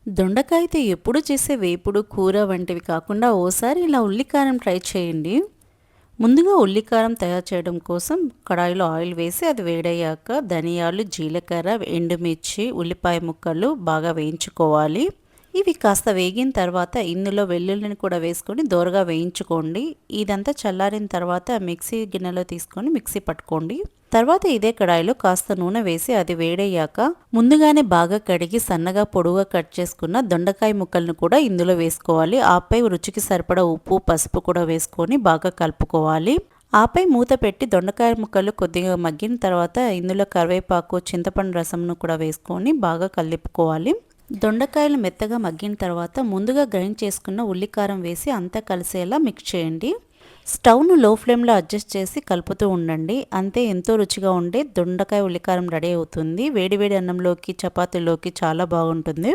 దొండకాయతో ఎప్పుడు చేసే వేపుడు, కూర వంటివి కాకుండా ఓసారి ఇలా ఉల్లికారం ట్రై చేయండి. ముందుగా ఉల్లికారం తయారు చేయడం కోసం కడాయిలో ఆయిల్ వేసి అది వేడయ్యాక ధనియాలు, జీలకర్ర, ఎండుమిర్చి, ఉల్లిపాయ ముక్కలు బాగా వేయించుకోవాలి. ఇవి కాస్త వేగిన తర్వాత ఇందులో వెల్లుల్లిని కూడా వేసుకొని దోరగా వేయించుకోండి. ఇదంతా చల్లారిన తర్వాత మిక్సీ గిన్నెలో తీసుకొని మిక్సీ పట్టుకోండి. తర్వాత ఇదే కడాయిలో కాస్త నూనె వేసి అది వేడయ్యాక ముందుగానే బాగా కడిగి సన్నగా పొడుగా కట్ చేసుకున్న దొండకాయ ముక్కలను కూడా ఇందులో వేసుకోవాలి. ఆపై రుచికి సరిపడా ఉప్పు, పసుపు కూడా వేసుకొని బాగా కలుపుకోవాలి. ఆపై మూత పెట్టి దొండకాయ ముక్కలు కొద్దిగా మగ్గిన తర్వాత ఇందులో కరివేపాకు, చింతపండు రసంను కూడా వేసుకొని బాగా కలుపుకోవాలి. దొండకాయలు మెత్తగా మగ్గిన తర్వాత ముందుగా గ్రైండ్ చేసుకున్న ఉల్లికారం వేసి అంతా కలిసేలా మిక్స్ చేయండి. స్టవ్ను లో ఫ్లేమ్లో అడ్జస్ట్ చేసి కలుపుతూ ఉండండి. అంతే, ఎంతో రుచిగా ఉండే దొండకాయ ఉల్లికారం రెడీ అవుతుంది. వేడివేడి అన్నంలోకి, చపాతీలోకి చాలా బాగుంటుంది.